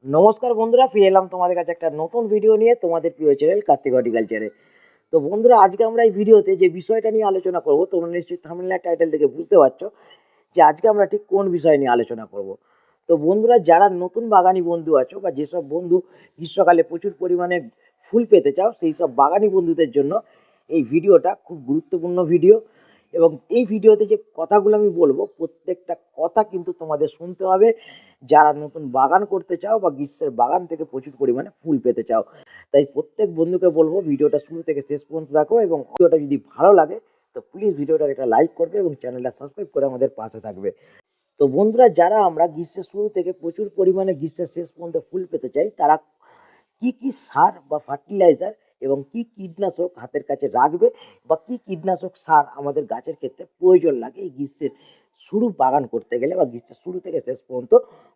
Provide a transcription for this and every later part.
নমস্কার বন্ধুরা, ফিরে এলাম তোমাদের কাছে একটা নতুন ভিডিও নিয়ে, তোমাদের প্রিয় চ্যানেল কার্তিক হর্টিকালচারে। তো বন্ধুরা, আজকে আমরা এই ভিডিওতে যে বিষয়টা নিয়ে আলোচনা করব, তোমরা নিশ্চয়ই থাম্বনেল টাইটেল থেকে বুঝতে পারছো যে আজকে আমরা ঠিক কোন বিষয় নিয়ে আলোচনা করব। তো বন্ধুরা, যারা নতুন বাগানি বন্ধু আছো বা যেসব বন্ধু গ্রীষ্মকালে প্রচুর পরিমাণে ফুল পেতে চাও, সেই সব বাগানি বন্ধুদের জন্য এই ভিডিওটা খুব গুরুত্বপূর্ণ ভিডিও। এবং এই ভিডিওতে যে কথাগুলো আমি বলবো, প্রত্যেকটা কথা কিন্তু তোমাদের শুনতে হবে যারা নতুন বাগান করতে চাও বা গ্রীষ্মের বাগান থেকে প্রচুর পরিমাণে ফুল পেতে চাও। তাই প্রত্যেক বন্ধুকে বলবো ভিডিওটা শুরু থেকে শেষ পর্যন্ত দেখো, এবং ভিডিওটা যদি ভালো লাগে তো প্লিজ ভিডিওটাকে একটা লাইক করবে এবং চ্যানেলটা সাবস্ক্রাইব করে আমাদের পাশে থাকবে। তো বন্ধুরা, যারা আমরা গ্রীষ্মের শুরু থেকে প্রচুর পরিমাণে গ্রীষ্মের শেষ পর্যন্ত ফুল পেতে চাই, তারা কি কি সার বা ফার্টিলাইজার এবং কি কীটনাশক হাতের কাছে রাখবে বা কি কীটনাশক সার আমাদের গাছের ক্ষেত্রে প্রয়োজন লাগে এই গ্রীষ্মের শুরু বাগান করতে গেলে বা গ্রীষ্মের শুরু থেকে শেষ পর্যন্ত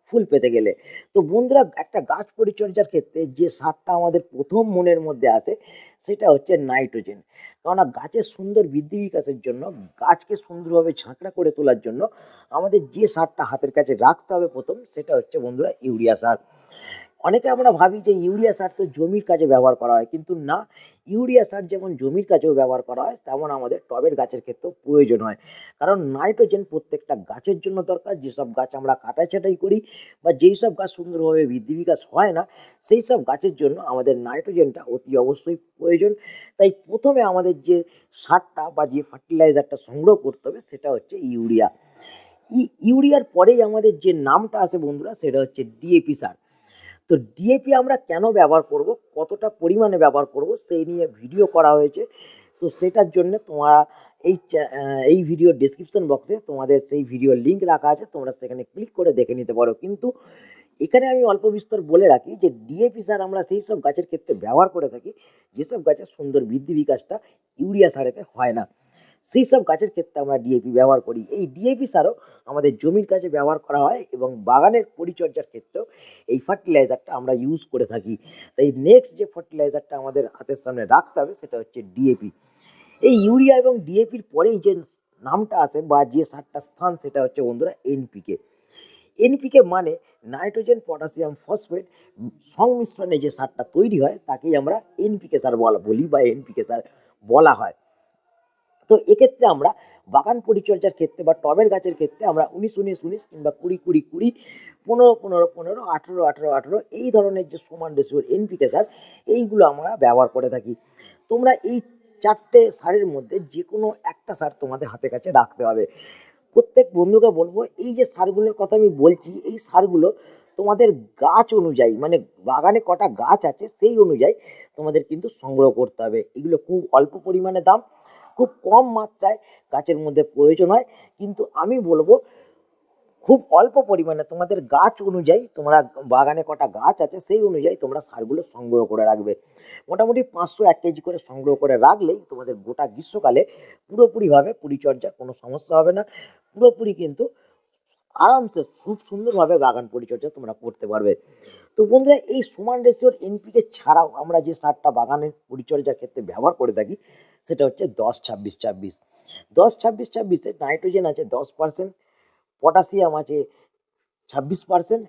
ফুল পেতে গেলে। তো বন্ধুরা, একটা গাছ পরিচর্যার ক্ষেত্রে যে সারটা আমাদের প্রথম মনের মধ্যে আসে সেটা হচ্ছে নাইট্রোজেন। কেননা গাছের সুন্দর বৃদ্ধি বিকাশের জন্য, গাছকে সুন্দরভাবে ঝাঁকড়া করে তোলার জন্য আমাদের যে সারটা হাতের কাছে রাখতে হবে প্রথম, সেটা হচ্ছে বন্ধুরা ইউরিয়া সার। অনেকে আমরা ভাবি যে ইউরিয়া সার তো জমির কাজে ব্যবহার করা হয়, কিন্তু না। ইউরিয়া সার যেমন জমির কাজেও ব্যবহার করা হয়, তেমন আমাদের টবের গাছের ক্ষেত্রেও প্রয়োজন হয়। কারণ নাইট্রোজেন প্রত্যেকটা গাছের জন্য দরকার। যেসব গাছ আমরা কাটাই ছাঁটাই করি বা যেই সব গাছ সুন্দরভাবে বৃদ্ধি বিকাশ হয় না, সেই সব গাছের জন্য আমাদের নাইট্রোজেনটা অতি অবশ্যই প্রয়োজন। তাই প্রথমে আমাদের যে সারটা বা যে ফার্টিলাইজারটা সংগ্রহ করতে হবে সেটা হচ্ছে ইউরিয়া। ইউরিয়ার পরেই আমাদের যে নামটা আসে বন্ধুরা, সেটা হচ্ছে ডিএপি সার। তো ডিএপি আমরা কেন ব্যবহার করব, কতটা পরিমাণে ব্যবহার করব, সেই নিয়ে ভিডিও করা হয়েছে। তো সেটার জন্য তোমরা এই ভিডিওর ডেসক্রিপশন বক্সে তোমাদের সেই ভিডিওর লিঙ্ক রাখা আছে, তোমরা সেখানে ক্লিক করে দেখে নিতে পারো। কিন্তু এখানে আমি অল্প বিস্তর বলে রাখি যে ডিএপি সার আমরা সেই সব গাছের ক্ষেত্রে ব্যবহার করে থাকি যেসব গাছের সুন্দর বৃদ্ধি বিকাশটা ইউরিয়া সারেতে হয় না। সেই সব গাছের ক্ষেত্রে আমরা ডিএপি ব্যবহার করি। এই ডিএপি সারও আমাদের জমির কাজে ব্যবহার করা হয় এবং বাগানের পরিচর্যার ক্ষেত্রেও এই ফার্টিলাইজারটা আমরা ইউজ করে থাকি। তাই নেক্সট যে ফার্টিলাইজারটা আমাদের হাতের সামনে রাখতে হবে সেটা হচ্ছে ডিএপি। এই ইউরিয়া এবং ডিএপির পরেই যে নামটা আসে বা যে সারটা স্থান, সেটা হচ্ছে বন্ধুরা এনপিকে। এনপিকে মানে নাইট্রোজেন পটাশিয়াম ফসফেট সংমিশ্রণে যে সারটা তৈরি হয় তাকেই আমরা এনপিকে সার বলি বা এনপিকে সার বলা হয়। তো এক্ষেত্রে আমরা বাগান পরিচর্যার ক্ষেত্রে বা টবের গাছের ক্ষেত্রে আমরা 19-19-19 কিংবা 20-20-20, 15-15-15, 18-18-18 এই ধরনের যে সমান রেশিওর এনপিকে সার, এইগুলো আমরা ব্যবহার করে থাকি। তোমরা এই চারটে সারের মধ্যে যে কোনো একটা সার তোমাদের হাতের কাছে রাখতে হবে। প্রত্যেক বন্ধুকে বলবো, এই যে সারগুলোর কথা আমি বলছি, এই সারগুলো তোমাদের গাছ অনুযায়ী, মানে বাগানে কটা গাছ আছে সেই অনুযায়ী তোমাদের কিন্তু সংগ্রহ করতে হবে। এগুলো খুব অল্প পরিমাণে দাম, খুব কম মাত্রায় গাছের মধ্যে প্রয়োজন হয়। কিন্তু আমি বলবো খুব অল্প পরিমাণে তোমাদের গাছ অনুযায়ী, তোমরা বাগানে কটা গাছ আছে সেই অনুযায়ী তোমরা সারগুলো সংগ্রহ করে রাখবে। মোটামুটি 500-1 কেজি করে সংগ্রহ করে রাখলেই তোমাদের গোটা গ্রীষ্মকালে পুরোপুরিভাবে পরিচর্যার কোনো সমস্যা হবে না। পুরোপুরি কিন্তু আরামসে খুব সুন্দরভাবে বাগান পরিচর্যা তোমরা করতে পারবে। তো বন্ধুরা, এই সমান রেশিওর এনপিকে ছাড়াও আমরা যে সারটা বাগানের পরিচর্যার ক্ষেত্রে ব্যবহার করে থাকি সেটা হচ্ছে 10-26-26। 10-26-26-এ নাইট্রোজেন আছে 10%, পটাশিয়াম আছে 26%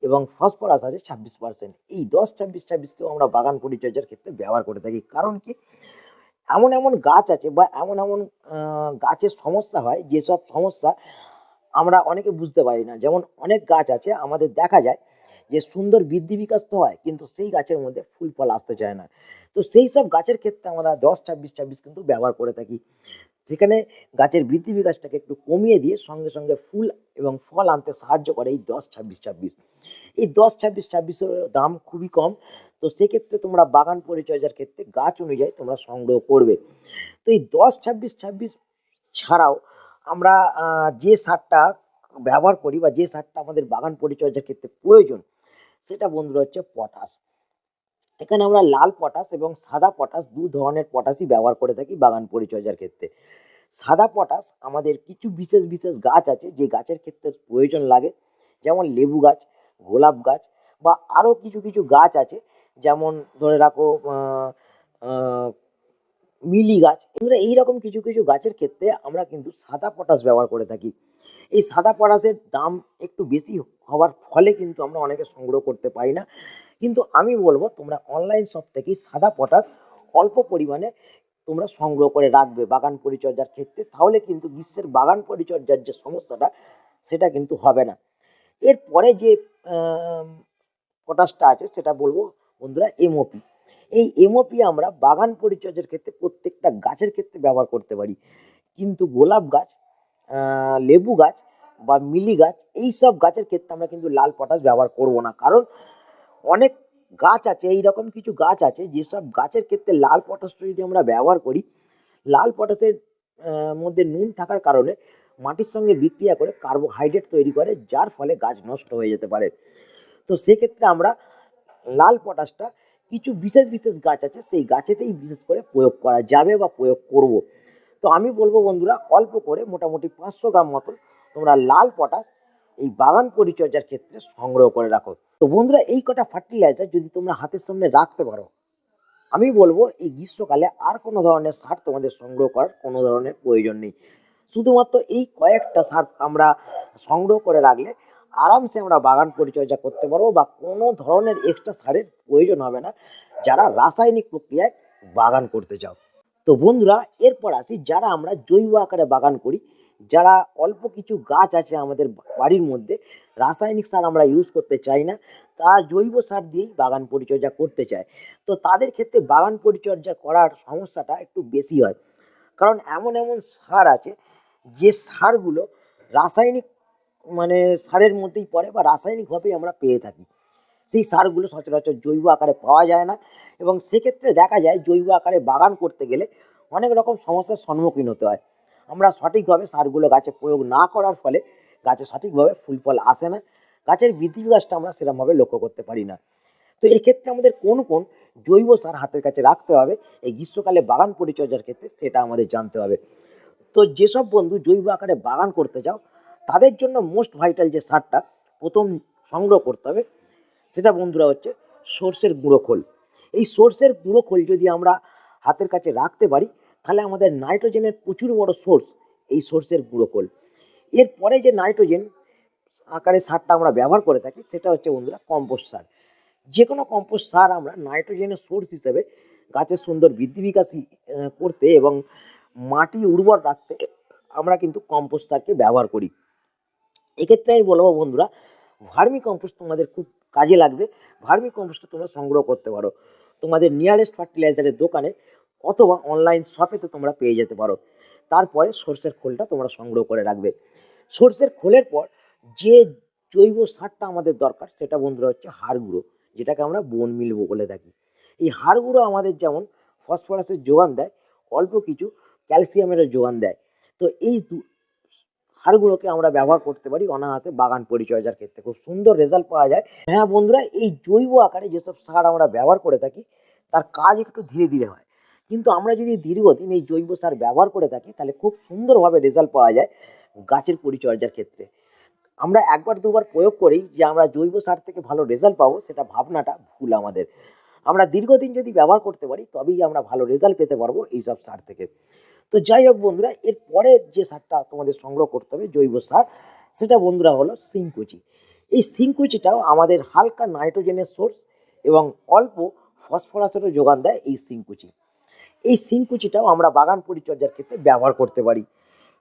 এবং ফসফরাস আছে 26%। এই 10-26-26কেও আমরা বাগান পরিচর্যার ক্ষেত্রে ব্যবহার করে থাকি। কারণ কি, এমন এমন গাছ আছে বা এমন এমন গাছের সমস্যা হয়, যেসব সমস্যা আমরা অনেকে বুঝতে পারি না। যেমন অনেক গাছ আছে আমাদের দেখা যায় যে সুন্দর বৃদ্ধি বিকাশ তো হয়, কিন্তু সেই গাছের মধ্যে ফুল ফল আসতে চায় না। তো সেই সব গাছের ক্ষেত্রে আমরা 10-26-26 কিন্তু ব্যবহার করে থাকি। সেখানে গাছের বৃদ্ধি বিকাশটাকে একটু কমিয়ে দিয়ে সঙ্গে সঙ্গে ফুল এবং ফল আনতে সাহায্য করে এই 10-26-26। এই 10-26-26-এর দাম খুবই কম। তো সেক্ষেত্রে তোমরা বাগান পরিচর্যার ক্ষেত্রে গাছ অনুযায়ী তোমরা সংগ্রহ করবে। তো এই 10-26-26 ছাড়াও আমরা যে সারটা ব্যবহার করি বা যে সারটা আমাদের বাগান পরিচর্যার ক্ষেত্রে প্রয়োজন, সেটা বন্ধুরা হচ্ছে পটাশ। এখানে আমরা লাল পটাশ এবং সাদা পটাশ, দু ধরনের পটাশই ব্যবহার করে থাকি বাগান পরিচর্যার ক্ষেত্রে। সাদা পটাশ আমাদের কিছু বিশেষ বিশেষ গাছ আছে যে গাছের ক্ষেত্রে প্রয়োজন লাগে, যেমন লেবু গাছ, গোলাপ গাছ বা আরও কিছু কিছু গাছ আছে, যেমন ধরে রাখো মিলি গাছ। এগুলো এইরকম কিছু কিছু গাছের ক্ষেত্রে আমরা কিন্তু সাদা পটাশ ব্যবহার করে থাকি। এই সাদা পটাশের দাম একটু বেশি হওয়ার ফলে কিন্তু আমরা অনেকে সংগ্রহ করতে পারি না, কিন্তু আমি বলবো তোমরা অনলাইন শপ থেকেই সাদা পটাশ অল্প পরিমাণে তোমরা সংগ্রহ করে রাখবে বাগান পরিচর্যার ক্ষেত্রে, তাহলে কিন্তু গ্রীষ্মের বাগান পরিচর্যার যে সমস্যাটা সেটা কিন্তু হবে না। এরপরে যে পটাশটা আছে সেটা বলবো বন্ধুরা এমওপি। এই এমওপি আমরা বাগান পরিচর্যার ক্ষেত্রে প্রত্যেকটা গাছের ক্ষেত্রে ব্যবহার করতে পারি, কিন্তু গোলাপ গাছ, লেবু গাছ বা মিলি গাছ এই সব গাছের ক্ষেত্রে আমরা কিন্তু লাল পটাশ ব্যবহার করব না, কারণ অনেক গাছ আছে, এইরকম কিছু গাছ আছে যেসব গাছের ক্ষেত্রে লাল পটাশটা যদি আমরা ব্যবহার করি, লাল পটাশের মধ্যে নুন থাকার কারণে মাটির সঙ্গে বিক্রিয়া করে কার্বোহাইড্রেট তৈরি করে, যার ফলে গাছ নষ্ট হয়ে যেতে পারে। তো সেক্ষেত্রে আমরা লাল পটাশটা কিছু বিশেষ বিশেষ গাছ আছে সেই গাছেতেই বিশেষ করে প্রয়োগ করা যাবে বা প্রয়োগ করব। তো আমি বলবো বন্ধুরা অল্প করে মোটামুটি 500 গ্রাম মতন তোমরা লাল পটাশ এই বাগান পরিচর্যার ক্ষেত্রে সংগ্রহ করে রাখো। তো বন্ধুরা এই কটা ফার্টিলাইজার যদি তোমরা হাতের সামনে রাখতে পারো, আমি বলবো এই গ্রীষ্মকালে আর কোনো ধরনের সার তোমাদের সংগ্রহ করার কোনো ধরনের প্রয়োজন নেই। শুধুমাত্র এই কয়েকটা সার আমরা সংগ্রহ করে রাখলে আরামসে আমরা বাগান পরিচর্যা করতে পারবো বা কোনো ধরনের এক্সট্রা সারের প্রয়োজন হবে না যারা রাসায়নিক প্রক্রিয়ায় বাগান করতে চাও। তো বন্ধুরা এরপর আসি যারা আমরা জৈব আকারে বাগান করি, যারা অল্প কিছু গাছ আছে আমাদের বাড়ির মধ্যে, রাসায়নিক সার আমরা ইউজ করতে চাই না, তারা জৈব সার দিয়েই বাগান পরিচর্যা করতে চায়। তো তাদের ক্ষেত্রে বাগান পরিচর্যা করার সমস্যাটা একটু বেশি হয়, কারণ এমন এমন সার আছে যে সারগুলো রাসায়নিক মানে সারের মধ্যেই পড়ে বা রাসায়নিকভাবেই আমরা পেয়ে থাকি। সেই সারগুলো সচরাচর জৈব আকারে পাওয়া যায় না, এবং সেক্ষেত্রে দেখা যায় জৈব আকারে বাগান করতে গেলে অনেক রকম সমস্যার সম্মুখীন হতে হয়। আমরা সঠিকভাবে সারগুলো গাছে প্রয়োগ না করার ফলে গাছে সঠিকভাবে ফুল ফল আসে না, গাছের বৃদ্ধি বিকাশটা আমরা সেরকমভাবে লক্ষ্য করতে পারি না। তো এক্ষেত্রে আমাদের কোন কোন জৈব সার হাতের কাছে রাখতে হবে এই গ্রীষ্মকালে বাগান পরিচর্যার ক্ষেত্রে সেটা আমাদের জানতে হবে। তো যেসব বন্ধু জৈব আকারে বাগান করতে চাও তাদের জন্য মোস্ট ভাইটাল যে সারটা প্রথম সংগ্রহ করতে হবে সেটা বন্ধুরা হচ্ছে সর্ষের গুঁড়ো খোল। এই সর্ষের গুঁড়ো খোল যদি আমরা হাতের কাছে রাখতে পারি তাহলে আমাদের নাইট্রোজেনের প্রচুর বড় সোর্স এই সর্ষের গুঁড়ো খোল। এরপরে যে নাইট্রোজেন আকারে সারটা আমরা ব্যবহার করে থাকি সেটা হচ্ছে বন্ধুরা কম্পোস্ট সার। যে কোনো কম্পোস্ট সার আমরা নাইট্রোজেনের সোর্স হিসেবে গাছের সুন্দর বৃদ্ধি বিকাশ করতে এবং মাটি উর্বর রাখতে আমরা কিন্তু কম্পোস্ট সারকে ব্যবহার করি। এক্ষেত্রে আমি বলবো বন্ধুরা ভার্মি কম্পোস্ট তোমাদের খুব কাজে লাগবে। ভার্মি কম্পোস্ট তোমরা সংগ্রহ করতে পারো তোমাদের নিয়ারেস্ট ফার্টিলাইজারের দোকানে অথবা অনলাইন শপেতে তোমরা পেয়ে যেতে পারো। তারপরে সর্ষের খোলটা তোমরা সংগ্রহ করে রাখবে। সর্ষের খোলের পর যে জৈব সারটা আমাদের দরকার সেটা বন্ধুরা হচ্ছে হাড় গুঁড়ো, যেটাকে আমরা বোন মিল বলে থাকি। এই হাড় গুঁড়ো আমাদের যেমন ফসফরাসের যোগান দেয়, অল্প কিছু ক্যালসিয়ামেরও যোগান দেয়। তো এই সারগুলোকে আমরা ব্যবহার করতে পারি অনায়াসে বাগান পরিচর্যার ক্ষেত্রে, খুব সুন্দর রেজাল্ট পাওয়া যায়। হ্যাঁ বন্ধুরা এই জৈব আকারে যেসব সার আমরা ব্যবহার করে থাকি তার কাজ একটু ধীরে ধীরে হয়, কিন্তু আমরা যদি দীর্ঘদিন এই জৈব সার ব্যবহার করে থাকি তাহলে খুব সুন্দরভাবে রেজাল্ট পাওয়া যায় গাছের পরিচর্যার ক্ষেত্রে। আমরা একবার দুবার প্রয়োগ করেই যে আমরা জৈব সার থেকে ভালো রেজাল্ট পাবো সেটা ভাবনাটা ভুল আমাদের। আমরা দীর্ঘদিন যদি ব্যবহার করতে পারি তবেই আমরা ভালো রেজাল্ট পেতে পারবো এইসব সার থেকে। তো যাই হোক বন্ধুরা এরপরের যে সারটা তোমাদের সংগ্রহ করতে হবে জৈব সার সেটা বন্ধুরা হলো সিংকুচি। এই সিংকুচিটাও আমাদের হালকা নাইট্রোজেনের সোর্স এবং অল্প ফসফরাসেরও যোগান দেয় এই সিংকুচি। এই সিংকুচিটাও আমরা বাগান পরিচর্যার ক্ষেত্রে ব্যবহার করতে পারি।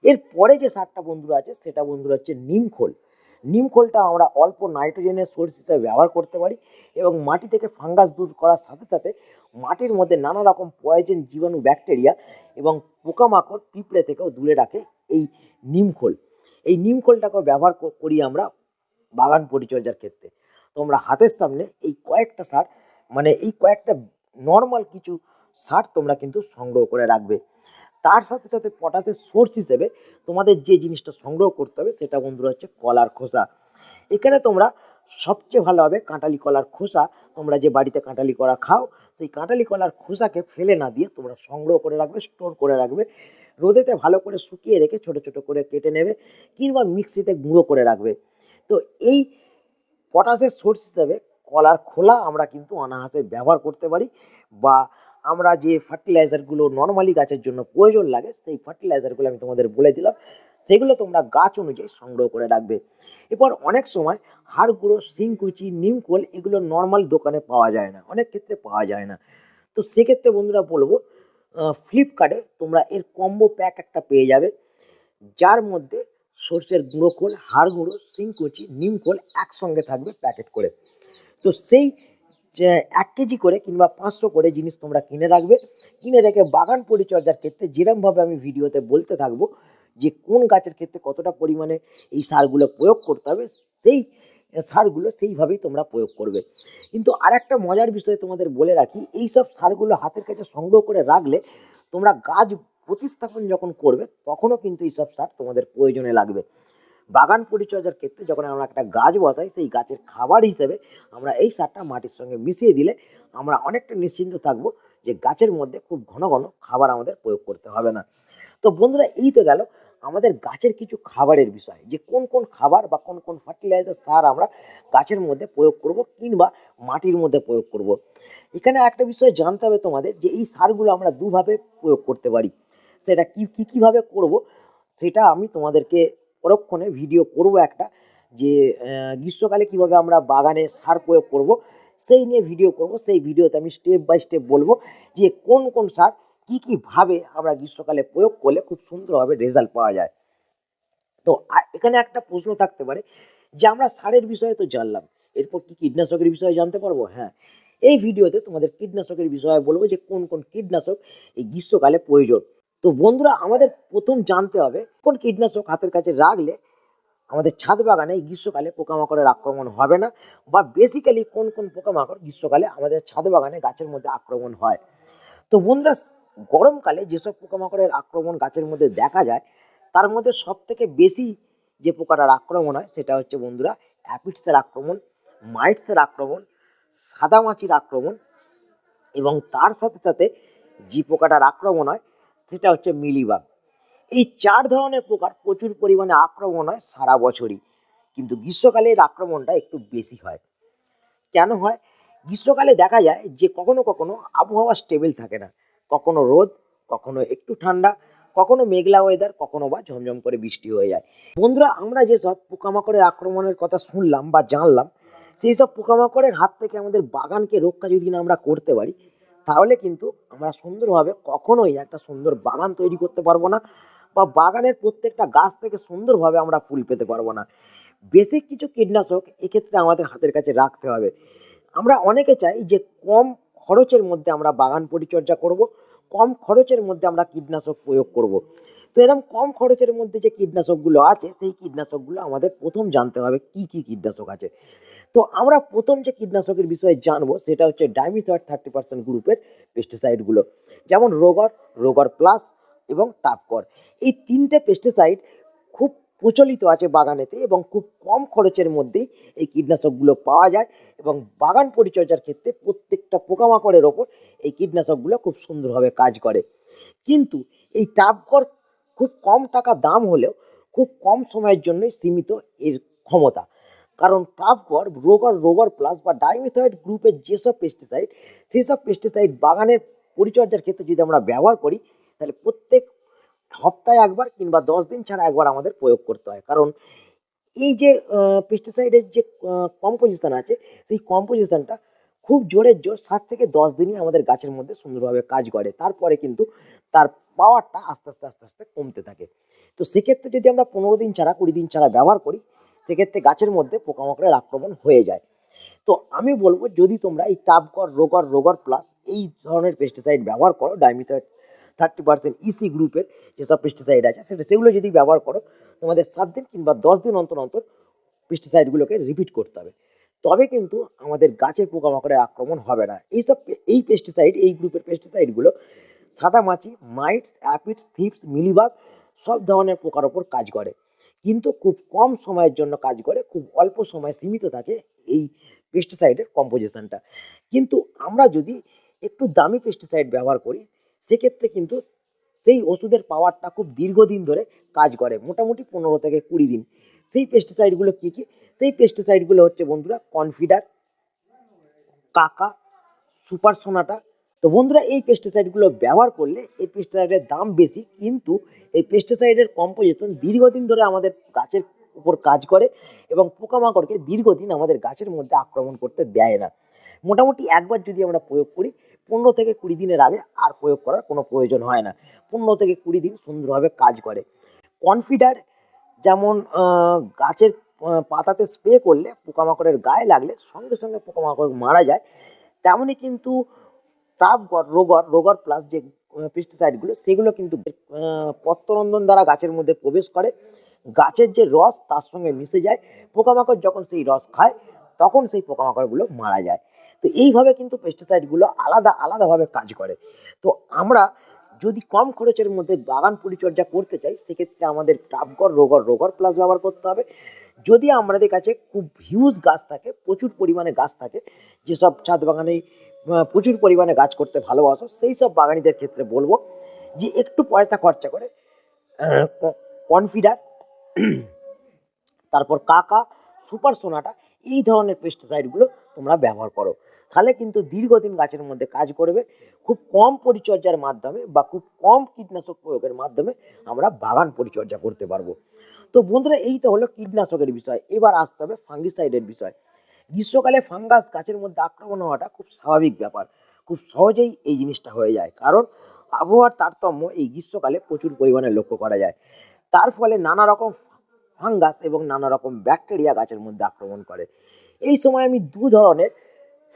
এরপরে যে সারটা বন্ধুরা আছে সেটা বন্ধুরা হচ্ছে নিমখোল। নিমখোলটা আমরা অল্প নাইট্রোজেনের সোর্স হিসেবে ব্যবহার করতে পারি এবং মাটি থেকে ফাঙ্গাস দূর করার সাথে সাথে মাটির মধ্যে নানা রকম পয়জন জীবাণু ব্যাকটেরিয়া এবং পোকামাকড় পিঁপড়ে থেকেও দূরে রাখে এই নিমখোল। এই নিমখোলটাকেও ব্যবহার করি আমরা বাগান পরিচর্যার ক্ষেত্রে। তোমরা হাতের সামনে এই কয়েকটা সার মানে এই কয়েকটা নর্মাল কিছু সার তোমরা কিন্তু সংগ্রহ করে রাখবে। তার সাথে সাথে পটাশের সোর্স হিসেবে তোমাদের যে জিনিসটা সংগ্রহ করতে হবে সেটা বন্ধুরা হচ্ছে কলার খোসা। এখানে তোমরা সবচেয়ে ভালো হবে কাঁঠালি কলার খোসা। তোমরা যে বাড়িতে কাঁঠালি কলা খাও সেই কাঁঠালি কলার খোসাকে ফেলে না দিয়ে তোমরা সংগ্রহ করে রাখবে, স্টোর করে রাখবে, রোদেতে ভালো করে শুকিয়ে রেখে ছোট ছোট করে কেটে নেবে কিংবা মিক্সিতে গুঁড়ো করে রাখবে। তো এই পটাশের সোর্স হিসেবে কলার খোলা আমরা কিন্তু অনায়াসে ব্যবহার করতে পারি, বা আমরা যে ফার্টিলাইজারগুলো নর্মালি গাছের জন্য প্রয়োজন লাগে সেই ফার্টিলাইজারগুলো আমি তোমাদের বলে দিলাম সেগুলো তোমরা গাছ অনুযায়ী সংগ্রহ করে রাখবে। এরপর অনেক সময় হাড় গুঁড়ো, শিংকুচি, নিমখোল এগুলো নর্মাল দোকানে পাওয়া যায় না, অনেক ক্ষেত্রে পাওয়া যায় না। তো সেক্ষেত্রে বন্ধুরা বলবো ফ্লিপকার্টে তোমরা এর কম্বো প্যাক একটা পেয়ে যাবে, যার মধ্যে সর্ষের গুঁড়ো খোল, হাড় গুঁড়ো, শিংকুচি, নিমখোল একসঙ্গে থাকবে প্যাকেট করে। তো সেই যে 1 কেজি করে কিংবা 500 করে জিনিস তোমরা কিনে রাখবে। কিনে রেখে বাগান পরিচর্যার ক্ষেত্রে যেরকমভাবে আমি ভিডিওতে বলতে থাকবো যে কোন গাছের ক্ষেত্রে কতটা পরিমাণে এই সারগুলো প্রয়োগ করতে হবে, সেই সারগুলো সেইভাবেই তোমরা প্রয়োগ করবে। কিন্তু আরেকটা মজার বিষয় তোমাদের বলে রাখি, এইসব সারগুলো হাতের কাছে সংগ্রহ করে রাখলে তোমরা গাছ প্রতিস্থাপন যখন করবে তখনও কিন্তু এইসব সার তোমাদের প্রয়োজনে লাগবে। বাগান পরিচর্যার ক্ষেত্রে যখন আমরা একটা গাছ বসাই, সেই গাছের খাবার হিসেবে আমরা এই সারটা মাটির সঙ্গে মিশিয়ে দিলে আমরা অনেকটা নিশ্চিন্ত থাকবো যে গাছের মধ্যে খুব ঘন ঘন খাবার আমাদের প্রয়োগ করতে হবে না। তো বন্ধুরা, এই তো গেল আমাদের গাছের কিছু খাবারের বিষয়, যে কোন কোন খাবার বা কোন কোন ফার্টিলাইজার সার আমরা গাছের মধ্যে প্রয়োগ করব কিংবা মাটির মধ্যে প্রয়োগ করব। এখানে একটা বিষয় জানতে হবে তোমাদের, যে এই সারগুলো আমরা দুভাবে প্রয়োগ করতে পারি। সেটা কিভাবে করব সেটা আমি তোমাদেরকে পরক্ষণে ভিডিও করব একটা, যে গ্রীষ্মকালে কিভাবে আমরা বাগানে সার প্রয়োগ করব সেই নিয়ে ভিডিও করব। সেই ভিডিওতে আমি স্টেপ বাই স্টেপ বলবো যে কোন কোন সার কিভাবে আমরা গ্রীষ্মকালে প্রয়োগ করলে খুব সুন্দরভাবে রেজাল্ট পাওয়া যায়। তো এখানে একটা প্রশ্ন থাকতে পারে যে আমরা সারের বিষয়ে তো জানলাম, এরপর কি কীটনাশকের বিষয়ে জানতে পারবো? হ্যাঁ, এই ভিডিওতে তোমাদের কীটনাশকের বিষয়ে বলবো যে কোন কোন কীটনাশক এই গ্রীষ্মকালে প্রয়োজন। তো বন্ধুরা, আমাদের প্রথম জানতে হবে কোন কীটনাশক হাতের কাছে রাখলে আমাদের ছাদ বাগানে এই গ্রীষ্মকালে পোকামাকড়ের আক্রমণ হবে না, বা বেসিক্যালি কোন কোন পোকামাকড় গ্রীষ্মকালে আমাদের ছাদ বাগানে গাছের মধ্যে আক্রমণ হয়। তো বন্ধুরা, গরমকালে যেসব পোকামাকড়ের আক্রমণ গাছের মধ্যে দেখা যায়, তার মধ্যে সব থেকে বেশি যে পোকাটার আক্রমণ হয় সেটা হচ্ছে বন্ধুরা অ্যাপিডসের আক্রমণ, মাইটসের আক্রমণ, সাদামাছির আক্রমণ, এবং তার সাথে সাথে যে পোকাটার আক্রমণ হয় সেটা হচ্ছে মিলিবাগ। এই 4 ধরনের পোকার প্রচুর পরিমাণে আক্রমণ হয় সারা বছরই, কিন্তু গ্রীষ্মকালে এর আক্রমণটা একটু বেশি হয়। কেন হয়? গ্রীষ্মকালে দেখা যায় যে কখনো কখনো আবহাওয়া স্টেবল থাকে না, কখনো রোদ, কখনো একটু ঠান্ডা, কখনো মেঘলা ওয়েদার, কখনো বা ঝমঝম করে বৃষ্টি হয়ে যায়। বন্ধুরা, আমরা যেসব পোকামাকড়ের আক্রমণের কথা শুনলাম বা জানলাম, সেই সব পোকামাকড়ের হাত থেকে আমাদের বাগানকে রক্ষা যদি না আমরা করতে পারি, তাহলে কিন্তু আমরা সুন্দরভাবে কখনোই একটা সুন্দর বাগান তৈরি করতে পারবো না, বা বাগানের প্রত্যেকটা গাছ থেকে সুন্দরভাবে আমরা ফুল পেতে পারবো না। বেসিক কিছু কীটনাশক এক্ষেত্রে আমাদের হাতের কাছে রাখতে হবে। আমরা অনেকে চাই যে কম খরচের মধ্যে আমরা বাগান পরিচর্যা করব, কম খরচের মধ্যে আমরা কীটনাশক প্রয়োগ করব। তো এরকম কম খরচের মধ্যে যে কীটনাশকগুলো আছে, সেই কীটনাশকগুলো আমাদের প্রথম জানতে হবে কি কি কীটনাশক আছে। তো আমরা প্রথম যে কীটনাশকের বিষয়ে জানবো সেটা হচ্ছে ডাইমিথয়েড 30% গ্রুপের পেস্টিসাইডগুলো, যেমন রোগর, রোগর প্লাস এবং টাপকর। এই 3টে পেস্টিসাইড খুব প্রচলিত আছে বাগানেতে, এবং খুব কম খরচের মধ্যেই এই কীটনাশকগুলো পাওয়া যায়, এবং বাগান পরিচর্যার ক্ষেত্রে প্রত্যেকটা পোকামাকড়ের ওপর এই কীটনাশকগুলো খুব সুন্দরভাবে কাজ করে। কিন্তু এই টাপকর খুব কম টাকা দাম হলেও খুব কম সময়ের জন্যই সীমিত এর ক্ষমতা। কারণ টাপকর, রোগর, রোগর প্লাস বা ডাইমিথয়েড গ্রুপের যেসব পেস্টিসাইড, সেই সব পেস্টিসাইড বাগানের পরিচর্যার ক্ষেত্রে যদি আমরা ব্যবহার করি, তাহলে প্রত্যেক সপ্তাহে একবার কিংবা 10 দিন ছাড়া একবার আমাদের প্রয়োগ করতে হয়। কারণ এই যে পেস্টিসাইডের যে কম্পোজিশন আছে, সেই কম্পোজিশনটা খুব জোরের জোর 7 থেকে 10 দিনই আমাদের গাছের মধ্যে সুন্দরভাবে কাজ করে। তারপরে কিন্তু তার পাওয়ারটা আস্তে আস্তে আস্তে আস্তে কমতে থাকে। তো সেক্ষেত্রে যদি আমরা 15 দিন ছাড়া, 20 দিন ছাড়া ব্যবহার করি, সেক্ষেত্রে গাছের মধ্যে পোকামাকড়ের আক্রমণ হয়ে যায়। তো আমি বলবো, যদি তোমরা এই টাপকর, রোগর, রোগর প্লাস এই ধরনের পেস্টিসাইড ব্যবহার করো, ডাইমিথয়েড 30% ইসি গ্রুপের যেসব পেস্টিসাইড আছে সেগুলো যদি ব্যবহার করো, তোমাদের 7 দিন কিংবা 10 দিন অন্তর অন্তর পেস্টিসাইডগুলোকে রিপিট করতে হবে। তবে কিন্তু আমাদের গাছের পোকামাকড়ের আক্রমণ হবে না। এই পেস্টিসাইড, এই গ্রুপের পেস্টিসাইডগুলো সাদামাছি, মাইটস, অ্যাপিডস, থিপস, মিলিবাগ সব ধরনের পোকার ওপর কাজ করে, কিন্তু খুব কম সময়ের জন্য কাজ করে, খুব অল্প সময় সীমিত থাকে এই পেস্টিসাইডের কম্পোজিশনটা। কিন্তু আমরা যদি একটু দামি পেস্টিসাইড ব্যবহার করি, সেক্ষেত্রে কিন্তু সেই ওষুধের পাওয়ারটা খুব দীর্ঘদিন ধরে কাজ করে, মোটামুটি 15 থেকে 20 দিন। সেই পেস্টিসাইডগুলো কী কী? সেই পেস্টিসাইডগুলো হচ্ছে বন্ধুরা কনফিডার, কাকা, সুপার সোনাটা, তো বন্ধুরা এই পেস্টিসাইডগুলো ব্যবহার করলে এই পেস্টিসাইডের দাম বেশি, কিন্তু এই পেস্টিসাইডের কম্পোজিশন দীর্ঘদিন ধরে আমাদের গাছের উপর কাজ করে এবং পোকামাকড়কে দীর্ঘদিন আমাদের গাছের মধ্যে আক্রমণ করতে দেয় না। মোটামুটি একবার যদি আমরা প্রয়োগ করি 15 থেকে 20 দিনের আগে আর প্রয়োগ করার কোনো প্রয়োজন হয় না। 15 থেকে 20 দিন সুন্দরভাবে কাজ করে। কনফিডার যেমন গাছের পাতাতে স্প্রে করলে পোকামাকড়ের গায়ে লাগলে সঙ্গে সঙ্গে পোকামাকড় মারা যায়, তেমনই কিন্তু রোগর প্লাস যে পেস্টিসাইডগুলো সেগুলো কিন্তু পত্ররন্ধন দ্বারা গাছের মধ্যে প্রবেশ করে, গাছের যে রস তার সঙ্গে মিশে যায়, পোকামাকড় যখন সেই রস খায় তখন সেই পোকামাকড়গুলো মারা যায়। তো এইভাবে কিন্তু পেস্টিসাইডগুলো আলাদাভাবে কাজ করে। তো আমরা যদি কম খরচের মধ্যে বাগান পরিচর্যা করতে চাই সেক্ষেত্রে আমাদের রোগর প্লাস ব্যবহার করতে হবে। যদি আমাদের কাছে খুব হিউজ গাছ থাকে, প্রচুর পরিমাণে গাছ থাকে, যেসব ছাদ বাগানে প্রচুর পরিমাণে গাছ করতে ভালোবাসো সেই সব বাগানিদের ক্ষেত্রে বলবো যে একটু পয়সা খরচা করে কনফিডার, তারপর কাকা, সুপার সোনাটা এই ধরনের পেস্টিসাইডগুলো তোমরা ব্যবহার করো। তাহলে কিন্তু দীর্ঘদিন গাছের মধ্যে কাজ করবে। খুব কম পরিচর্যার মাধ্যমে বা খুব কম কীটনাশক প্রয়োগের মাধ্যমে আমরা বাগান পরিচর্যা করতে পারবো। তো বন্ধুরা এই তো হলো কীটনাশকের বিষয়। এবার আসতে হবে ফাঙ্গিসাইডের বিষয়। গ্রীষ্মকালে ফাঙ্গাস গাছের মধ্যে আক্রমণ হওয়াটা খুব স্বাভাবিক ব্যাপার, খুব সহজেই এই জিনিসটা হয়ে যায়, কারণ আবহাওয়ার তারতম্য এই গ্রীষ্মকালে প্রচুর পরিমাণে লক্ষ্য করা যায়। তার ফলে নানা রকম ফাঙ্গাস এবং নানা রকম ব্যাকটেরিয়া গাছের মধ্যে আক্রমণ করে। এই সময় আমি দু ধরনের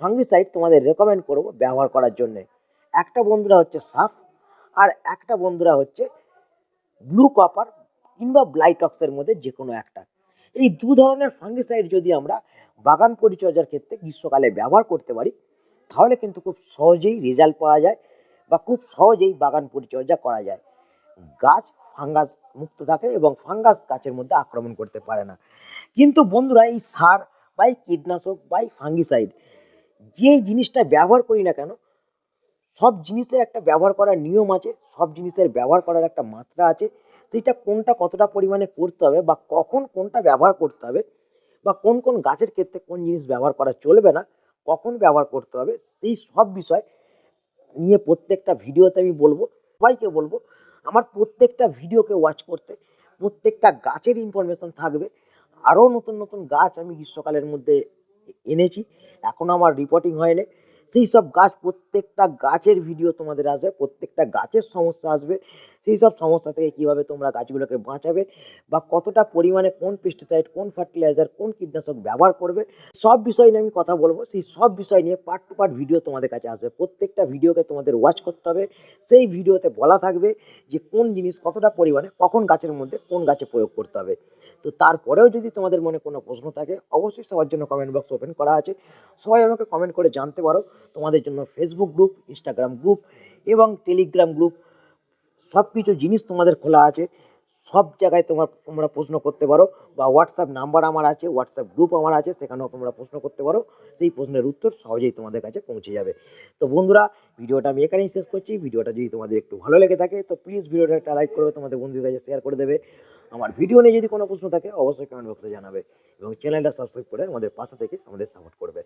ফাঙ্গিসাইড তোমাদের রেকমেন্ড করব ব্যবহার করার জন্য। একটা বন্ধুরা হচ্ছে সাফ, আর একটা বন্ধুরা হচ্ছে ব্লু কপার কিংবা ব্লাইটক্সের মধ্যে যে কোনো একটা। এই দু ধরনের ফাঙ্গিসাইড যদি আমরা বাগান পরিচর্যার ক্ষেত্রে গ্রীষ্মকালে ব্যবহার করতে পারি তাহলে কিন্তু খুব সহজেই রেজাল্ট পাওয়া যায় বা খুব সহজেই বাগান পরিচর্যা করা যায়। গাছ ফাঙ্গাস মুক্ত থাকে এবং ফাঙ্গাস গাছের মধ্যে আক্রমণ করতে পারে না। কিন্তু বন্ধুরা এই সার বা এই কীটনাশক বা এই ফাঙ্গিসাইড যে জিনিসটা ব্যবহার করি না কেন, সব জিনিসের একটা ব্যবহার করার নিয়ম আছে, সব জিনিসের ব্যবহার করার একটা মাত্রা আছে। সেটা কোনটা কতটা পরিমাণে করতে হবে বা কখন কোনটা ব্যবহার করতে হবে বা কোন কোন গাছের ক্ষেত্রে কোন জিনিস ব্যবহার করা চলবে না, কখন ব্যবহার করতে হবে, সেই সব বিষয় নিয়ে প্রত্যেকটা ভিডিওতে আমি বলবো। সবাইকে বলবো আমার প্রত্যেকটা ভিডিওকে ওয়াচ করতে, প্রত্যেকটা গাছের ইনফরমেশন থাকবে। আরও নতুন নতুন গাছ আমি গ্রীষ্মকালের মধ্যে এনেছি, এখনও আমার রিপোর্টিং হয়নি। সেই সব গাছ, প্রত্যেকটা গাছের ভিডিও তোমাদের আসবে, প্রত্যেকটা গাছের সমস্যা আসবে, সেই সব সমস্যা থেকে কীভাবে তোমরা গাছগুলোকে বাঁচাবে বা কতটা পরিমাণে কোন পেস্টিসাইড, কোন ফার্টিলাইজার, কোন কীটনাশক ব্যবহার করবে, সব বিষয় নিয়ে আমি কথা বলবো। সেই সব বিষয় নিয়ে পার্ট টু পার্ট ভিডিও তোমাদের কাছে আসবে। প্রত্যেকটা ভিডিওকে তোমাদের ওয়াচ করতে হবে। সেই ভিডিওতে বলা থাকবে যে কোন জিনিস কতটা পরিমাণে কখন গাছের মধ্যে কোন গাছে প্রয়োগ করতে হবে। তো তারপরেও যদি তোমাদের মনে কোনো প্রশ্ন থাকে অবশ্যই সবার জন্য কমেন্ট বক্স ওপেন করা আছে, সবাই আমাকে কমেন্ট করে জানতে পারো। তোমাদের জন্য ফেসবুক গ্রুপ, ইনস্টাগ্রাম গ্রুপ এবং টেলিগ্রাম গ্রুপ সব কিছু জিনিস তোমাদের খোলা আছে। সব জায়গায় তোমরা প্রশ্ন করতে পারো বা হোয়াটসঅ্যাপ নাম্বার আমার আছে, হোয়াটসঅ্যাপ গ্রুপ আমার আছে, সেখানেও তোমরা প্রশ্ন করতে পারো। সেই প্রশ্নের উত্তর সহজেই তোমাদের কাছে পৌঁছে যাবে। তো বন্ধুরা ভিডিওটা আমি এখানেই শেষ করছি। ভিডিওটা যদি তোমাদের একটু ভালো লেগে থাকে তো প্লিজ ভিডিওটা একটা লাইক করবে, তোমাদের বন্ধুদের কাছে শেয়ার করে দেবে। আমার ভিডিও নিয়ে যদি কোনো প্রশ্ন থাকে অবশ্যই কমেন্ট বক্সে জানাবে এবং চ্যানেলটা সাবস্ক্রাইব করে আমাদের পাশে থেকে আমাদের সাপোর্ট করবে।